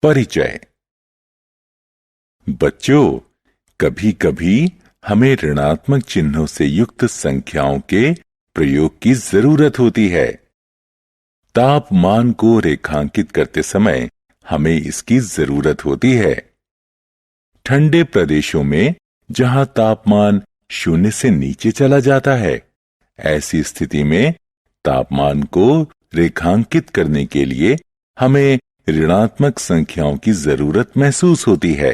परिचय। बच्चों, कभी कभी हमें ऋणात्मक चिन्हों से युक्त संख्याओं के प्रयोग की जरूरत होती है। तापमान को रेखांकित करते समय हमें इसकी जरूरत होती है। ठंडे प्रदेशों में जहां तापमान 0 से नीचे चला जाता है, ऐसी स्थिति में तापमान को रेखांकित करने के लिए हमें ऋणात्मक संख्याओं की जरूरत महसूस होती है।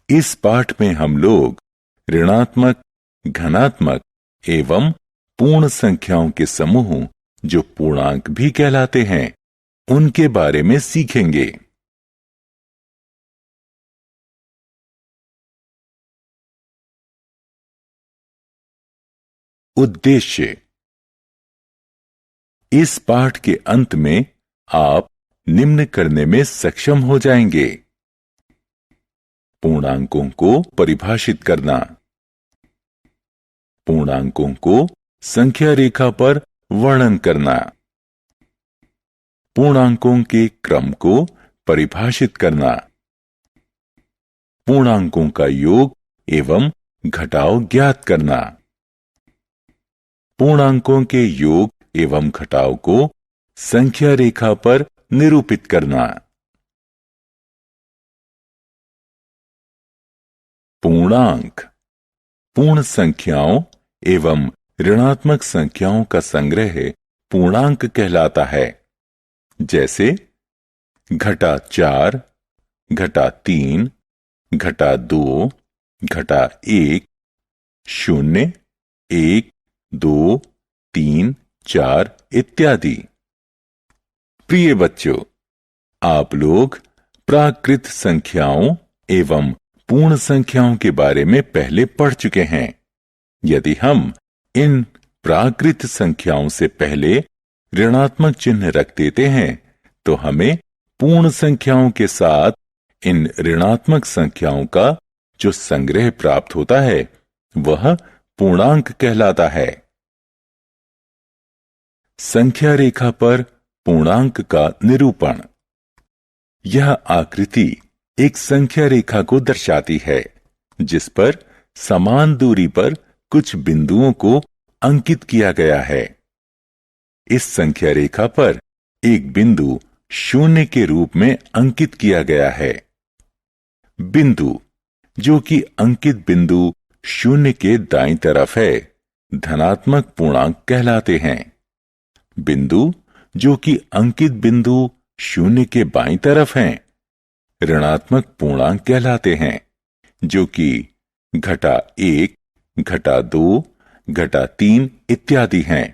इस पाठ में हम लोग ऋणात्मक, धनात्मक एवं पूर्ण संख्याओं के समूह, जो पूर्णांक भी कहलाते हैं, उनके बारे में सीखेंगे। उद्देश्य। इस पाठ के अंत में आप निम्न करने में सक्षम हो जाएंगे: पूर्णांकों को परिभाषित करना, पूर्णांकों को संख्या रेखा पर वर्णन करना, पूर्णांकों के क्रम को परिभाषित करना, पूर्णांकों का योग एवं घटाव ज्ञात करना, पूर्णांकों के योग एवं घटाव को संख्या रेखा पर निरूपित करना। पूर्णांक पूर्ण संख्याओं एवं ऋणात्मक संख्याओं का संग्रह पूर्णांक कहलाता है। जैसे घटा 4, घटा 3, घटा 2, घटा 1, 0, 1, 2, 3, 4 इत्यादि। प्रिय बच्चों, आप लोग प्राकृत संख्याओं एवं पूर्ण संख्याओं के बारे में पहले पढ़ चुके हैं। यदि हम इन प्राकृत संख्याओं से पहले ऋणात्मक चिन्ह रख देते हैं, तो हमें पूर्ण संख्याओं के साथ इन ऋणात्मक संख्याओं का जो संग्रह प्राप्त होता है, वह पूर्णांक कहलाता है। संख्या रेखा पर पूर्णांक का निरूपण। यह आकृति एक संख्या रेखा को दर्शाती है, जिस पर समान दूरी पर कुछ बिंदुओं को अंकित किया गया है। इस संख्या रेखा पर एक बिंदु 0 के रूप में अंकित किया गया है। बिंदु जो कि अंकित बिंदु 0 के दाईं तरफ है, धनात्मक पूर्णांक कहलाते हैं। बिंदु जो कि अंकित बिंदु 0 के बाईं तरफ हैं, ऋणात्मक पूर्णांक कहलाते हैं, जो कि घटा 1, घटा 2, घटा 3 इत्यादि हैं।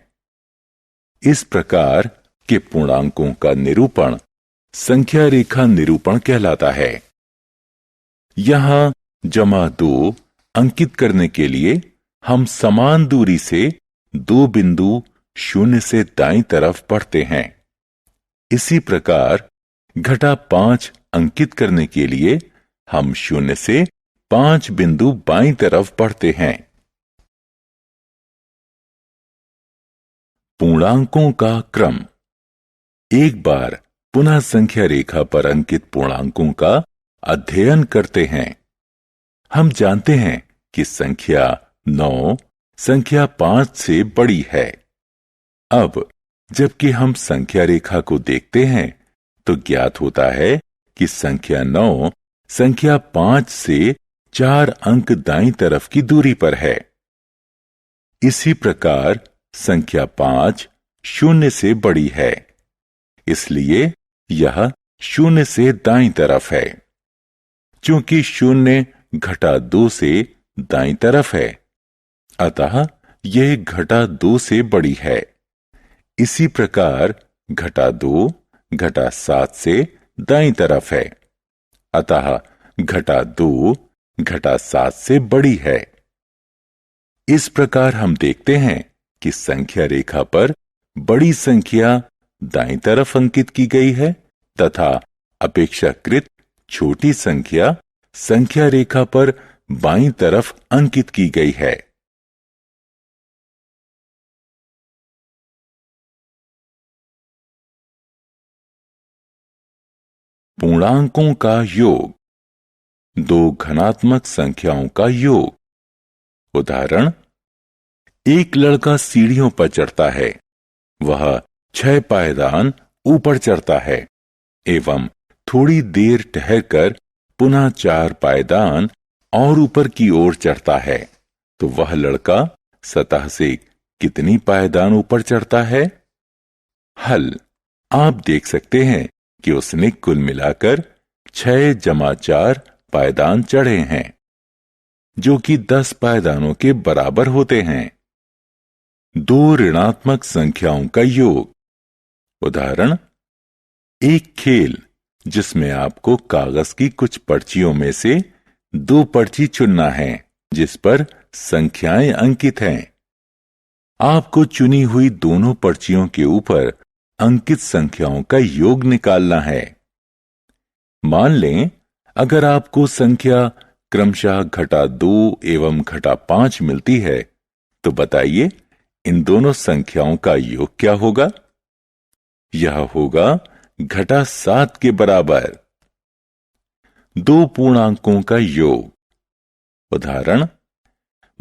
इस प्रकार के पूर्णांकों का निरूपण संख्या रेखा निरूपण कहलाता है। यहां जमा 2 अंकित करने के लिए हम समान दूरी से दो बिंदु 0 से दाईं तरफ बढ़ते हैं। इसी प्रकार घटा 5 अंकित करने के लिए हम 0 से 5 बिंदु बाईं तरफ बढ़ते हैं। पूर्णांकों का क्रम। एक बार पुनः संख्या रेखा पर अंकित पूर्णांकों का अध्ययन करते हैं। हम जानते हैं कि संख्या 9 संख्या 5 से बड़ी है। अब जबकि हम संख्या रेखा को देखते हैं, तो ज्ञात होता है कि संख्या 9 संख्या 5 से 4 अंक दाईं तरफ की दूरी पर है। इसी प्रकार संख्या 5 0 से बड़ी है, इसलिए यह 0 से दाईं तरफ है। चूंकि 0 घटा 2 से दाईं तरफ है, अतः यह घटा 2 से बड़ी है। इसी प्रकार घटा 2 घटा 7 से दाईं तरफ है, अतः घटा 2 घटा 7 से बड़ी है। इस प्रकार हम देखते हैं कि संख्या रेखा पर बड़ी संख्या दाईं तरफ अंकित की गई है तथा अपेक्षाकृत छोटी संख्या संख्या रेखा पर बाईं तरफ अंकित की गई है। पूर्णांकों का योग, दो धनात्मक संख्याओं का योग। उदाहरण, एक लड़का सीढ़ियों पर चढ़ता है। वह 6 पायदान ऊपर चढ़ता है एवं थोड़ी देर ठहरकर पुनः 4 पायदान और ऊपर की ओर चढ़ता है। तो वह लड़का सतह से कितनी पायदान ऊपर चढ़ता है? हल, आप देख सकते हैं कि उसने कुल मिलाकर 6 जमा 4 पायदान चढ़े हैं, जो कि 10 पायदानों के बराबर होते हैं। दो ऋणात्मक संख्याओं का योग। उदाहरण, एक खेल जिसमें आपको कागज की कुछ पर्चियों में से 2 पर्ची चुनना है जिस पर संख्याएं अंकित हैं। आपको चुनी हुई दोनों पर्चियों के ऊपर अंकित संख्याओं का योग निकालना है। मान लें, अगर आपको संख्या क्रमशः -2 एवं -5 मिलती है, तो बताइए इन दोनों संख्याओं का योग क्या होगा? यह होगा -7 के बराबर। दो पूर्णांकों का योग। उदाहरण,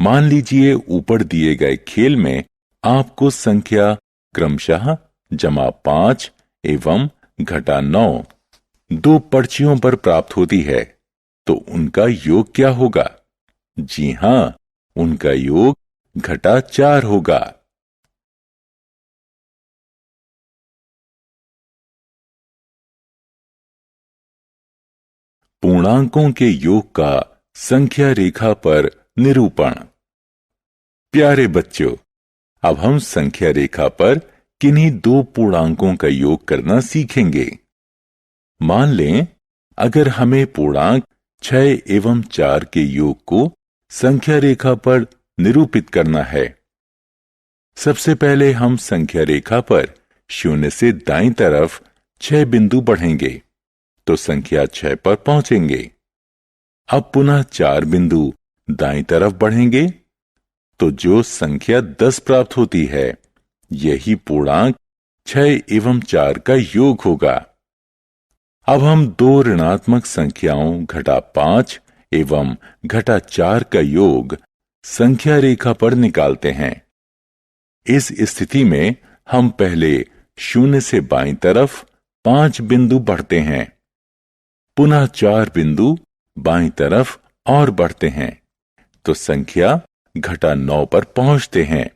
मान लीजिए ऊपर दिए गए खेल में आपको संख्या क्रमशः -5 एवं -9 दो पर्चियों पर प्राप्त होती है, तो उनका योग क्या होगा? जी हां, उनका योग -4 होगा। पूर्णांकों के योग का संख्या रेखा पर निरूपण। प्यारे बच्चों, अब हम संख्या रेखा पर किन्हीं दो पूर्णांकों का योग करना सीखेंगे। मान लें, अगर हमें पूर्णांक 6 एवं 4 के योग को संख्या रेखा पर निरूपित करना है। सबसे पहले हम संख्या रेखा पर 0 से दाईं तरफ 6 बिंदु बढ़ेंगे तो संख्या 6 पर पहुंचेंगे। अब पुनः 4 बिंदु दाईं तरफ बढ़ेंगे तो जो संख्या 10 प्राप्त होती है, यही पूर्णांक 6 एवं 4 का योग होगा। अब हम दो ऋणात्मक संख्याओं -5 एवं -4 का योग संख्या रेखा पर निकालते हैं। इस स्थिति में हम पहले 0 से बाईं तरफ 5 बिंदु बढ़ते हैं, पुनः 4 बिंदु बाईं तरफ और बढ़ते हैं तो संख्या -9 पर पहुंचते हैं।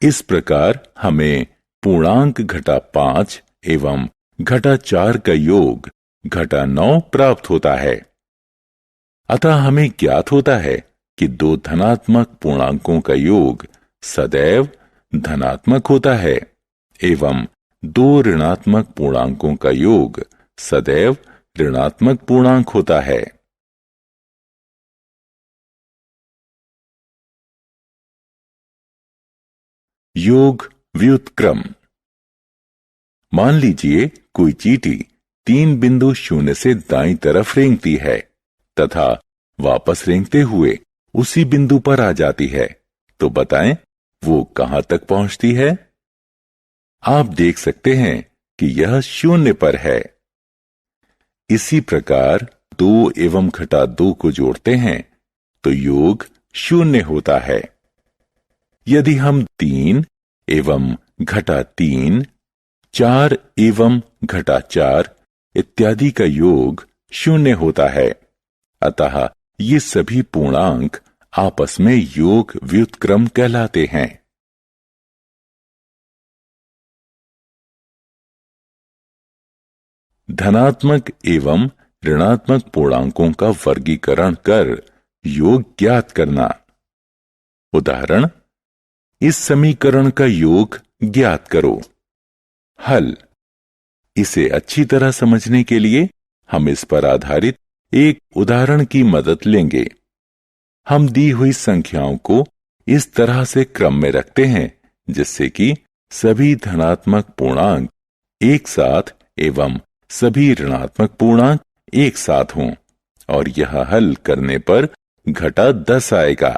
इस प्रकार हमें पूर्णांक -5 एवं -4 का योग -9 प्राप्त होता है। अतः हमें ज्ञात होता है कि दो धनात्मक पूर्णांकों का योग सदैव धनात्मक होता है एवं दो ऋणात्मक पूर्णांकों का योग सदैव ऋणात्मक पूर्णांक होता है। योग व्युत्क्रम। मान लीजिए कोई चींटी 3 बिंदु 0 से दाईं तरफ रेंगती है तथा वापस रेंगते हुए उसी बिंदु पर आ जाती है, तो बताएं वो कहां तक पहुंचती है? आप देख सकते हैं कि यह 0 पर है। इसी प्रकार 2 एवं -2 को जोड़ते हैं तो योग 0 होता है। यदि हम 3 एवं -3, 4 एवं -4 इत्यादि का योग 0 होता है। अतः ये सभी पूर्णांक आपस में योग व्युत्क्रम कहलाते हैं। धनात्मक एवं ऋणात्मक पूर्णांकों का वर्गीकरण कर योग ज्ञात करना। उदाहरण, इस समीकरण का योग ज्ञात करो। हल, इसे अच्छी तरह समझने के लिए हम इस पर आधारित एक उदाहरण की मदद लेंगे। हम दी हुई संख्याओं को इस तरह से क्रम में रखते हैं जिससे कि सभी धनात्मक पूर्णांक एक साथ एवं सभी ऋणात्मक पूर्णांक एक साथ हों और यह हल करने पर -10 आएगा।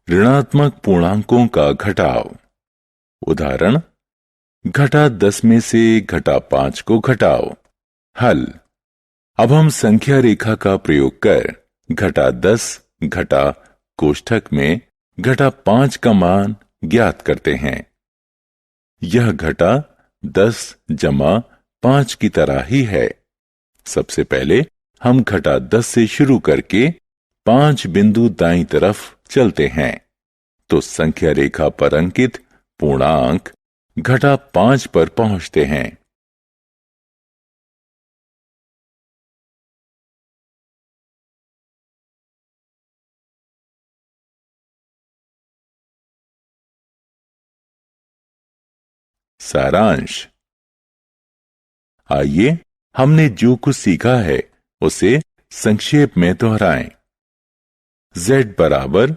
ऋणात्मक पूर्णांकों का घटाव। उदाहरण, घटा 10 में से घटा 5 को घटाओ। हल। अब हम संख्या रेखा का प्रयोग कर घटा 10 घटा कोष्ठक में घटा 5 का मान ज्ञात करते हैं। यह घटा 10 जमा 5 की तरह ही है। सबसे पहले हम घटा 10 से शुरू करके 5 बिंदु दाईं तरफ चलते हैं तो संख्या रेखा पर अंकित पूर्णांक घटा 5 पर पहुंचते हैं। सारांश। आइए हमने जो कुछ सीखा है उसे संक्षेप में दोहराएं। z बराबर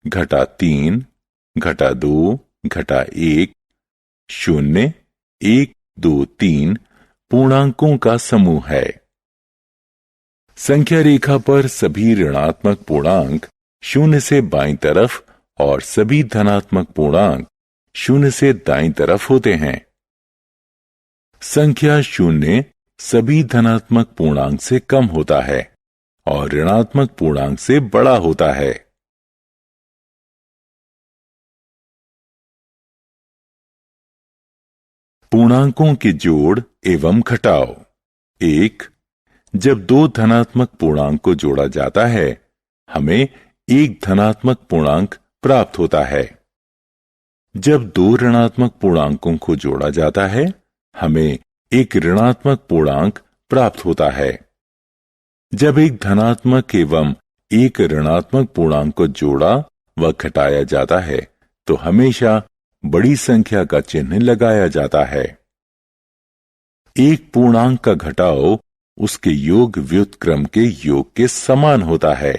घटा 3 घटा 2 घटा 1 0 1 2 3 पूर्णांकों का समूह है। संख्या रेखा पर सभी ऋणात्मक पूर्णांक 0 से बाईं तरफ और सभी धनात्मक पूर्णांक 0 से दाईं तरफ होते हैं। संख्या 0 सभी धनात्मक पूर्णांक से कम होता है और ऋणात्मक पूर्णांक से बड़ा होता है। पूर्णांकों के जोड़ एवं घटाव। 1. जब दो धनात्मक पूर्णांक को जोड़ा जाता है हमें एक धनात्मक पूर्णांक प्राप्त होता है। जब दो ऋणात्मक पूर्णांकों को जोड़ा जाता है हमें एक ऋणात्मक पूर्णांक प्राप्त होता है। जब एक धनात्मक एवं एक ऋणात्मक पूर्णांक को जोड़ा व घटाया जाता है तो हमेशा बड़ी संख्या का चिन्ह लगाया जाता है। एक पूर्णांक का घटाव उसके योग व्युत्क्रम के योग के समान होता है।